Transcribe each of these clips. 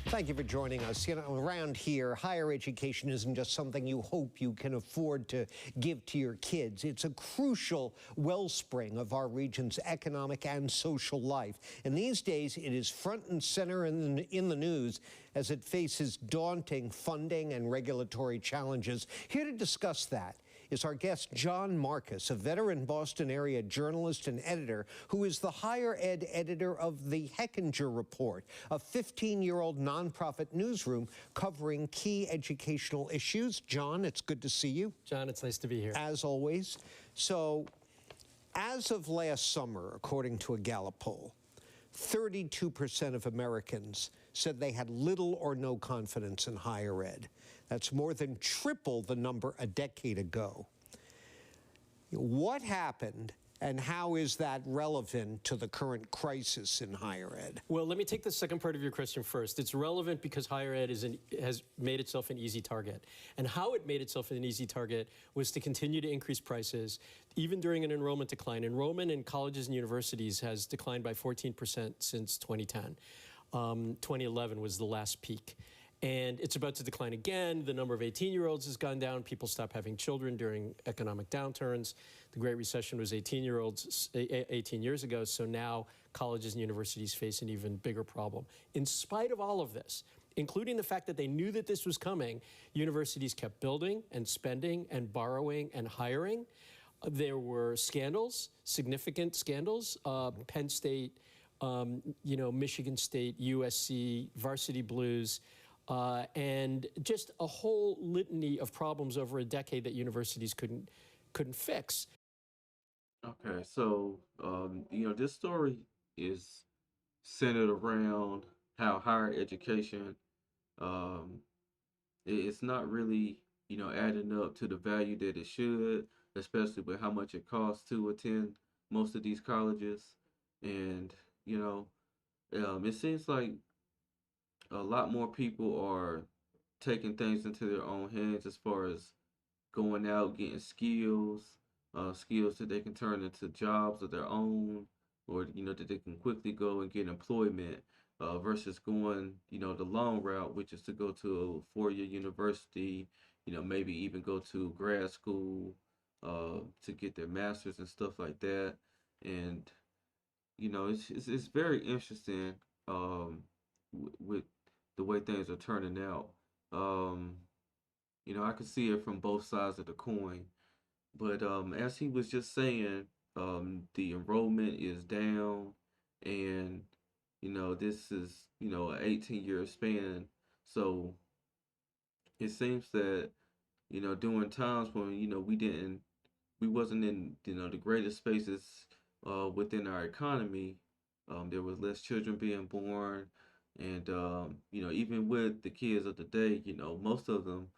Thank you for joining us. You know, around here, higher education isn't just something you hope you can afford to give to your kids. It's a crucial wellspring of our region's economic and social life. And these days, it is front and center in the news as it faces daunting funding and regulatory challenges. Here to discuss that is our guest, John Marcus, a veteran Boston area journalist and editor who is the higher ed editor of the Hechinger Report, a 15-year-old nonprofit newsroom covering key educational issues. John, it's good to see you. John, it's nice to be here. As always. So, as of last summer, according to a Gallup poll, 32% of Americans said they had little or no confidence in higher ed. That's more than triple the number a decade ago. What happened, and how is that relevant to the current crisis in higher ed? Well, let me take the second part of your question first. It's relevant because higher ed has made itself an easy target. And how it made itself an easy target was to continue to increase prices, even during an enrollment decline. Enrollment in colleges and universities has declined by 14% since 2010. 2011 was the last peak. And it's about to decline again. The number of 18-year-olds has gone down. People stop having children during economic downturns. The Great Recession was 18 years ago, so now colleges and universities face an even bigger problem. In spite of all of this, including the fact that they knew that this was coming, universities kept building and spending and borrowing and hiring. There were scandals, significant scandals. Penn State, Michigan State, USC, Varsity Blues, and just a whole litany of problems over a decade that universities couldn't fix. Okay, so this story is centered around how higher education it's not really adding up to the value that it should, especially with how much it costs to attend most of these colleges, and it seems like a lot more people are taking things into their own hands as far as going out, getting skills that they can turn into jobs of their own, or that they can quickly go and get employment, versus going the long route, which is to go to a four-year university, maybe even go to grad school to get their masters and stuff like that. And it's very interesting with the way things are turning out. Um, I could see it from both sides of the coin. But as he was just saying, the enrollment is down, and this is an 18-year span. So it seems that during times when we wasn't in the greatest spaces within our economy, there was less children being born, and even with the kids of the day, most of them,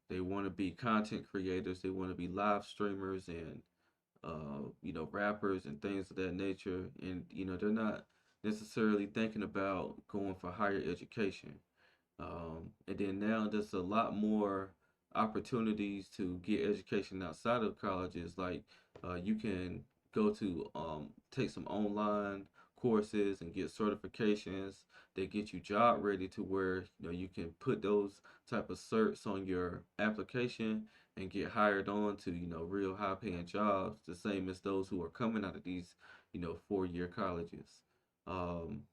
they want to be content creators. They want to be live streamers and rappers and things of that nature. And they're not necessarily thinking about going for higher education. And then now there's a lot more opportunities to get education outside of colleges. Like you can go to take some online courses and get certifications that get you job ready, to where you can put those type of certs on your application and get hired on to real high paying jobs, the same as those who are coming out of these 4-year colleges. um,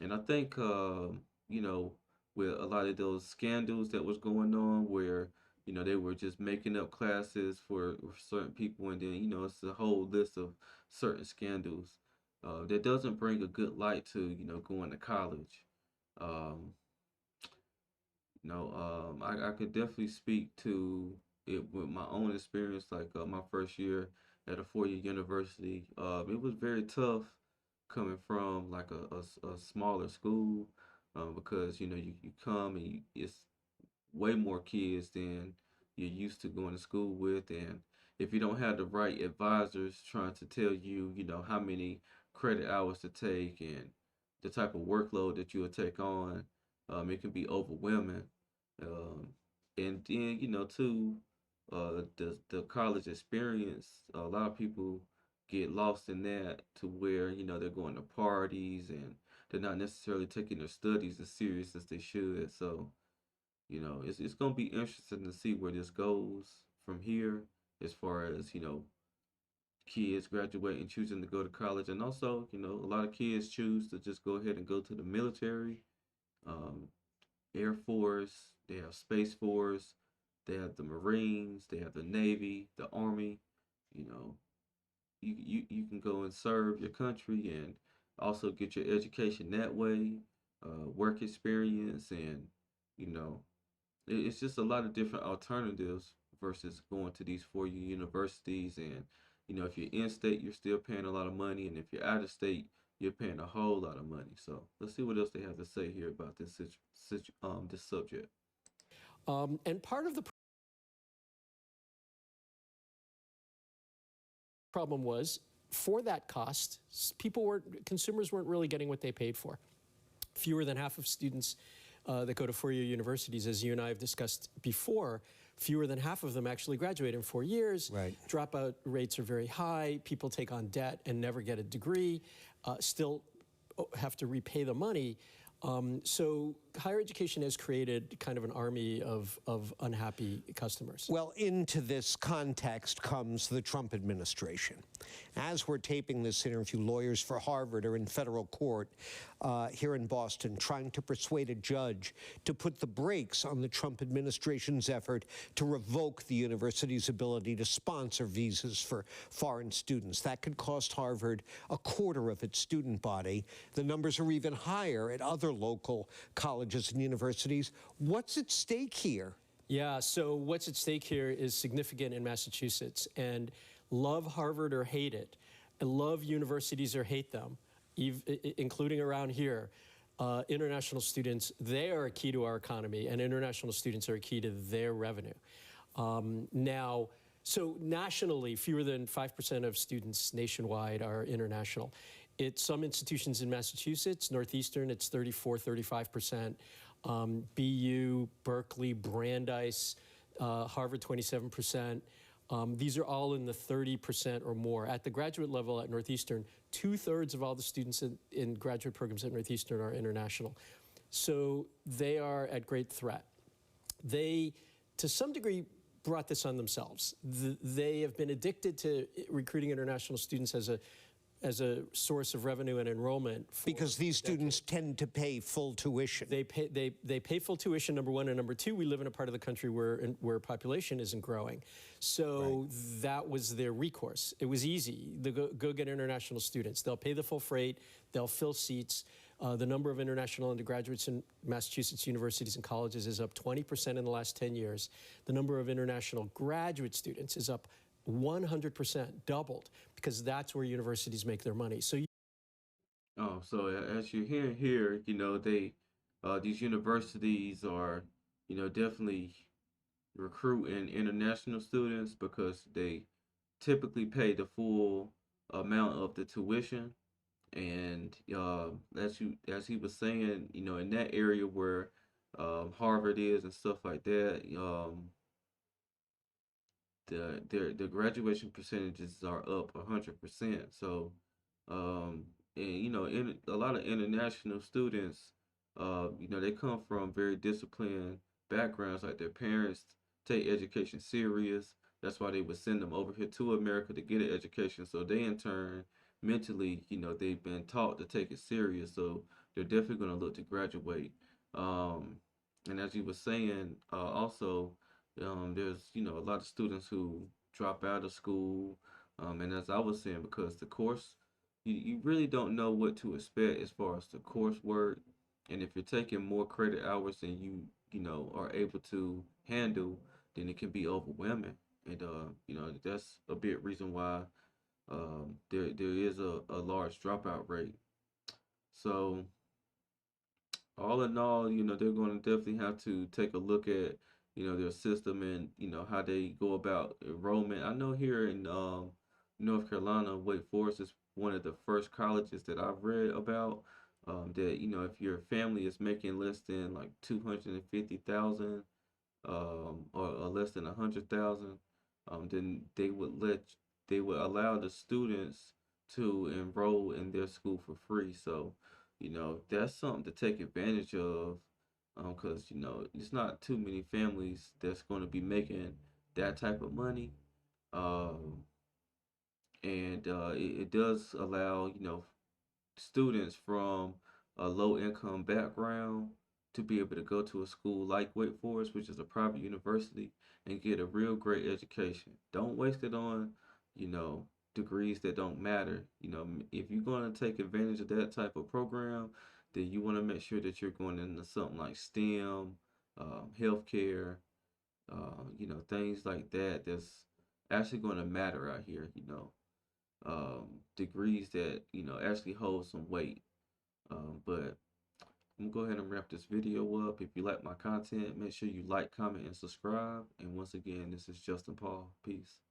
and I think with a lot of those scandals that was going on, where they were just making up classes for certain people, and then it's a whole list of certain scandals that doesn't bring a good light to going to college. Um, I could definitely speak to it with my own experience, like my first year at a four-year university. It was very tough coming from like a smaller school, because you come and it's way more kids than you're used to going to school with. And if you don't have the right advisors trying to tell you, how many credit hours to take and the type of workload that you'll take on, it can be overwhelming. Um, and then, too, the college experience, a lot of people get lost in that, to where, they're going to parties and they're not necessarily taking their studies as serious as they should. So, it's going to be interesting to see where this goes from here as far as, kids graduating, choosing to go to college. And also, a lot of kids choose to just go ahead and go to the military, um, Air Force, they have Space Force, they have the Marines, they have the Navy, the Army. You know, you can go and serve your country and also get your education that way, work experience, and you know, it's just a lot of different alternatives versus going to these 4 year universities. And if you're in state, you're still paying a lot of money, and if you're out of state, you're paying a whole lot of money. So let's see what else they have to say here about this subject. And part of the problem was for that cost, consumers weren't really getting what they paid for. Fewer than half of students that go to 4 year universities, as you and I have discussed before, fewer than half of them actually graduate in 4 years. Right. Dropout rates are very high. People take on debt and never get a degree, still have to repay the money. So higher education has created kind of an army of unhappy customers. Well, into this context comes the Trump administration. As we're taping this interview, lawyers for Harvard are in federal court here in Boston trying to persuade a judge to put the brakes on the Trump administration's effort to revoke the university's ability to sponsor visas for foreign students. That could cost Harvard a quarter of its student body. The numbers are even higher at other local colleges and universities. What's at stake here? Yeah, so what's at stake here is significant in Massachusetts. And love Harvard or hate it, love universities or hate them, including around here, international students, they are a key to our economy, and international students are a key to their revenue. Now, so nationally, fewer than 5% of students nationwide are international. At some institutions in Massachusetts, Northeastern, it's 35%. BU, Berkeley, Brandeis, Harvard, 27%. These are all in the 30% or more. At the graduate level at Northeastern, 2/3 of all the students in graduate programs at Northeastern are international. So they are at great threat. They, to some degree, brought this on themselves. They have been addicted to recruiting international students as a source of revenue and enrollment. Because these students tend to pay full tuition. They pay full tuition, number one, and number two, we live in a part of the country where population isn't growing. So that was their recourse. It was easy. They go get international students. They'll pay the full freight. They'll fill seats. The number of international undergraduates in Massachusetts universities and colleges is up 20% in the last 10 years. The number of international graduate students is up 100%, doubled, because that's where universities make their money. So So as you're hearing here, these universities are, definitely recruiting international students because they typically pay the full amount of the tuition. And as he was saying, in that area where Harvard is and stuff like that, the graduation percentages are up 100%. So, and in a lot of international students, they come from very disciplined backgrounds. Like their parents take education serious. That's why they would send them over here to America to get an education. So they, in turn, mentally, they've been taught to take it serious. So they're definitely going to look to graduate. And as you were saying, also, there's a lot of students who drop out of school, and as I was saying, because the course, you really don't know what to expect as far as the coursework, and if you're taking more credit hours than you are able to handle, then it can be overwhelming. And that's a big reason why there is a large dropout rate. So all in all, they're going to definitely have to take a look at, their system and, how they go about enrollment. I know here in North Carolina, Wake Forest is one of the first colleges that I've read about, that, if your family is making less than like 250,000, or less than 100,000, then they would allow the students to enroll in their school for free. So That's something to take advantage of, because it's not too many families that's going to be making that type of money. Um, and it does allow, students from a low income background to be able to go to a school like Wake Forest, which is a private university, and get a real great education. Don't waste it on, you know, degrees that don't matter. If you're going to take advantage of that type of program, then you want to make sure that you're going into something like STEM, healthcare, things like that that's actually going to matter out here, degrees that actually hold some weight. But I'm gonna go ahead and wrap this video up. If you like my content, make sure you like, comment, and subscribe. And once again, this is Justin Paul. Peace.